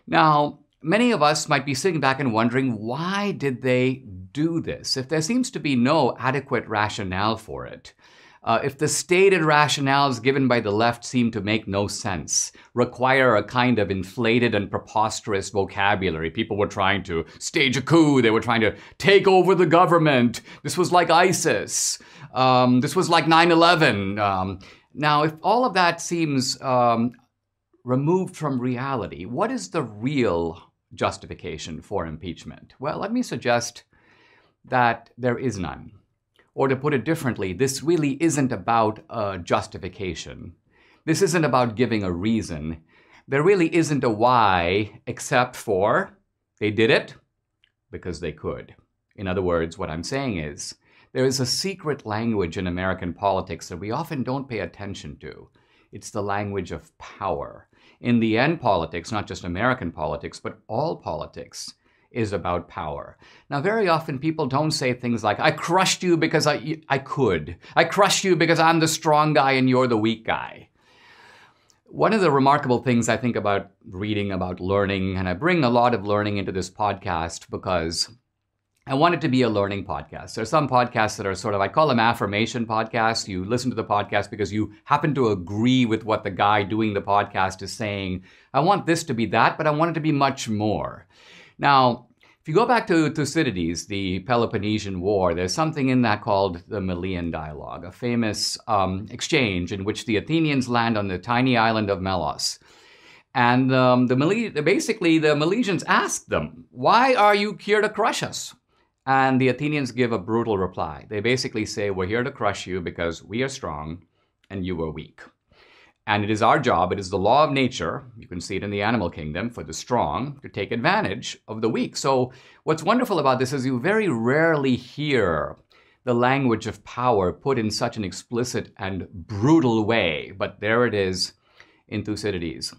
Now, many of us might be sitting back and wondering, why did they do this? If there seems to be no adequate rationale for it, if the stated rationales given by the left seem to make no sense, require a kind of inflated and preposterous vocabulary. People were trying to stage a coup. They were trying to take over the government. This was like ISIS. This was like 9/11. Now, if all of that seems removed from reality, what is the real justification for impeachment? Well, let me suggest that there is none. Or to put it differently, this really isn't about a justification. This isn't about giving a reason. There really isn't a why, except for they did it because they could. In other words, what I'm saying is, there is a secret language in American politics that we often don't pay attention to. It's the language of power. In the end, politics, not just American politics, but all politics, is about power. Now, very often people don't say things like, I crushed you because I could. I crushed you because I'm the strong guy and you're the weak guy. One of the remarkable things I think about reading, about learning, and I bring a lot of learning into this podcast because I want it to be a learning podcast. There are some podcasts that are sort of, I call them affirmation podcasts. You listen to the podcast because you happen to agree with what the guy doing the podcast is saying. I want this to be that, but I want it to be much more. Now, if you go back to Thucydides, the Peloponnesian War, there's something in that called the Melian Dialogue, a famous exchange in which the Athenians land on the tiny island of Melos. And basically, the Milesians ask them, why are you here to crush us? And the Athenians give a brutal reply. They basically say, we're here to crush you because we are strong and you are weak. And it is our job, it is the law of nature, you can see it in the animal kingdom, for the strong to take advantage of the weak. So what's wonderful about this is you very rarely hear the language of power put in such an explicit and brutal way, but there it is in Thucydides.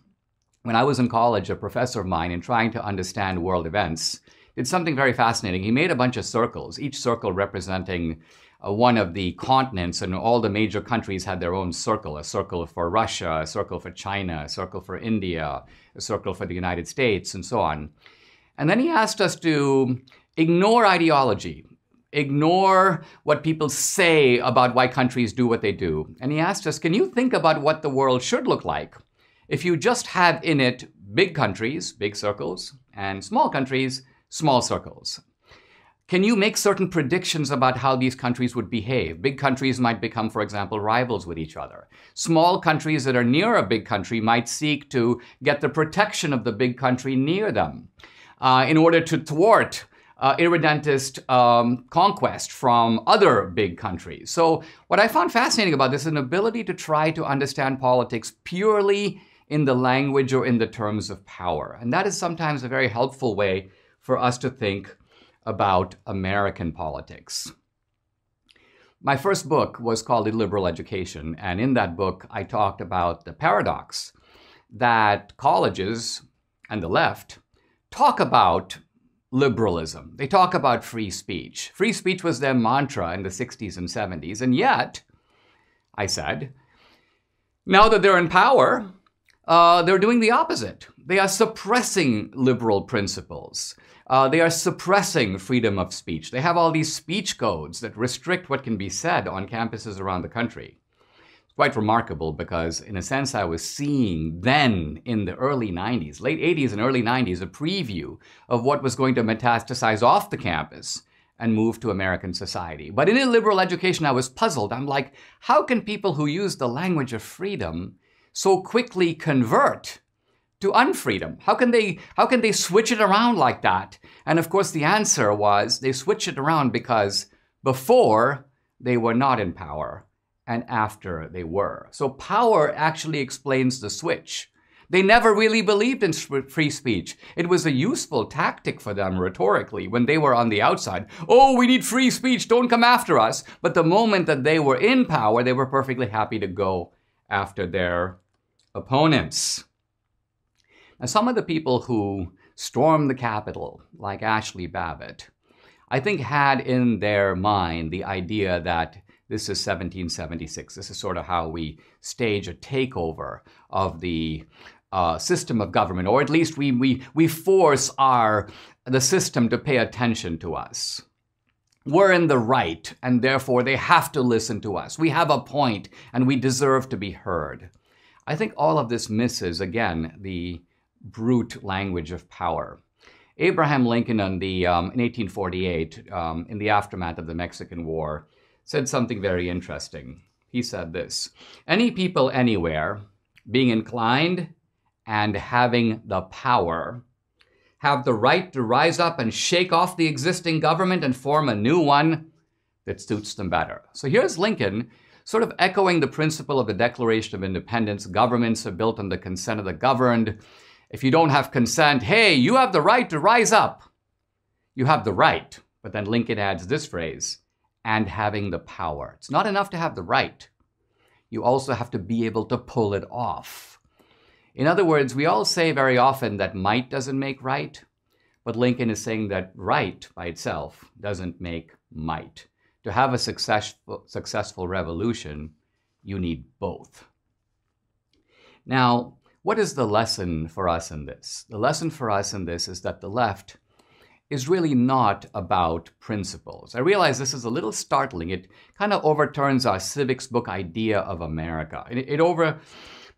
When I was in college, a professor of mine, in trying to understand world events, did something very fascinating. He made a bunch of circles, each circle representing one of the continents, and all the major countries had their own circle. A circle for Russia, a circle for China, a circle for India, a circle for the United States, and so on. And then he asked us to ignore ideology, ignore what people say about why countries do what they do. And he asked us, can you think about what the world should look like if you just have in it big countries, big circles, and small countries, small circles? Can you make certain predictions about how these countries would behave? Big countries might become, for example, rivals with each other. Small countries that are near a big country might seek to get the protection of the big country near them in order to thwart irredentist conquest from other big countries. So what I found fascinating about this is an ability to try to understand politics purely in the language or in the terms of power. And that is sometimes a very helpful way for us to think about American politics. My first book was called Illiberal Education, and in that book I talked about the paradox that colleges and the left talk about liberalism. They talk about free speech. Free speech was their mantra in the 60s and 70s, and yet, I said, now that they're in power, they're doing the opposite. They are suppressing liberal principles. They are suppressing freedom of speech. They have all these speech codes that restrict what can be said on campuses around the country. It's quite remarkable because, in a sense, I was seeing then in the early 90s, late 80s and early 90s, a preview of what was going to metastasize off the campus and move to American society. But in illiberal education, I was puzzled. I'm like, how can people who use the language of freedom so quickly convert to unfreedom? How can they switch it around like that? And of course, the answer was they switched it around because before they were not in power and after they were. So power actually explains the switch. They never really believed in free speech. It was a useful tactic for them rhetorically when they were on the outside. Oh, we need free speech, don't come after us. But the moment that they were in power, they were perfectly happy to go after their opponents. Now, some of the people who stormed the Capitol, like Ashley Babbitt, I think had in their mind the idea that this is 1776. This is sort of how we stage a takeover of the system of government, or at least we force the system to pay attention to us. We're in the right, and therefore they have to listen to us. We have a point, and we deserve to be heard. I think all of this misses, again, the brute language of power. Abraham Lincoln in 1848, in the aftermath of the Mexican War, said something very interesting. He said this: "Any people anywhere, being inclined and having the power, have the right to rise up and shake off the existing government and form a new one that suits them better." So here's Lincoln sort of echoing the principle of the Declaration of Independence. Governments are built on the consent of the governed. If you don't have consent, hey, you have the right to rise up. You have the right. But then Lincoln adds this phrase, and having the power. It's not enough to have the right. You also have to be able to pull it off. In other words, we all say very often that might doesn't make right, but Lincoln is saying that right by itself doesn't make might. To have a successful revolution, you need both. Now, what is the lesson for us in this? The lesson for us in this is that the left is really not about principles. I realize this is a little startling. It kind of overturns our civics book idea of America.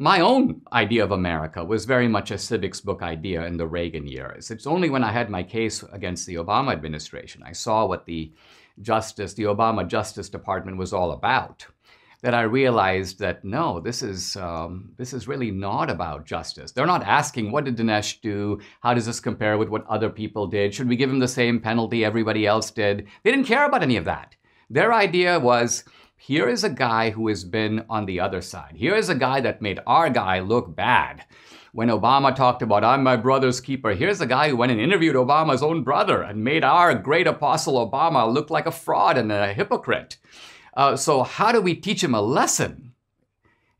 My own idea of America was very much a civics book idea in the Reagan years. It's only when I had my case against the Obama administration, I saw what the Obama Justice Department was all about, that I realized that no, this is really not about justice. They're not asking, what did Dinesh do? How does this compare with what other people did? Should we give him the same penalty everybody else did? They didn't care about any of that. Their idea was, here is a guy who has been on the other side. Here is a guy that made our guy look bad. When Obama talked about, I'm my brother's keeper, here's a guy who went and interviewed Obama's own brother and made our great apostle Obama look like a fraud and a hypocrite. So how do we teach him a lesson?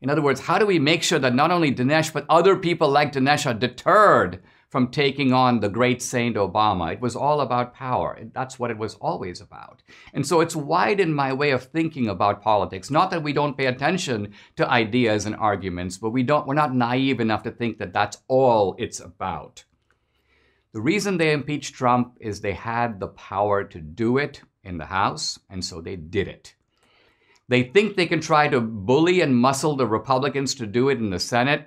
In other words, how do we make sure that not only Dinesh, but other people like Dinesh are deterred from taking on the great Saint Obama? It was all about power. That's what it was always about. And so it's widened my way of thinking about politics. Not that we don't pay attention to ideas and arguments, but we're not naive enough to think that that's all it's about. The reason they impeached Trump is they had the power to do it in the House, and so they did it. They think they can try to bully and muscle the Republicans to do it in the Senate.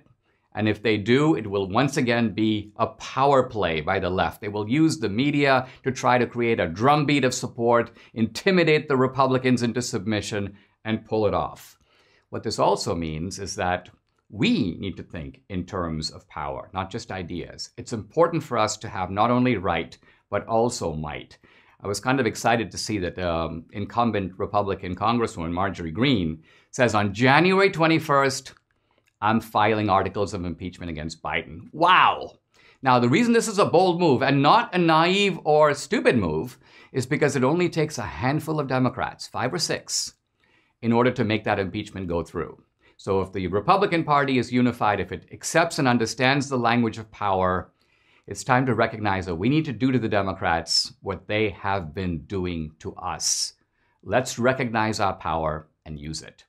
And if they do, it will once again be a power play by the left. They will use the media to try to create a drumbeat of support, intimidate the Republicans into submission, and pull it off. What this also means is that we need to think in terms of power, not just ideas. It's important for us to have not only right, but also might. I was kind of excited to see that incumbent Republican Congresswoman Marjorie Greene says on January 21st, I'm filing articles of impeachment against Biden. Wow! Now, the reason this is a bold move and not a naive or stupid move is because it only takes a handful of Democrats, 5 or 6, in order to make that impeachment go through. So if the Republican Party is unified, if it accepts and understands the language of power, it's time to recognize that we need to do to the Democrats what they have been doing to us. Let's recognize our power and use it.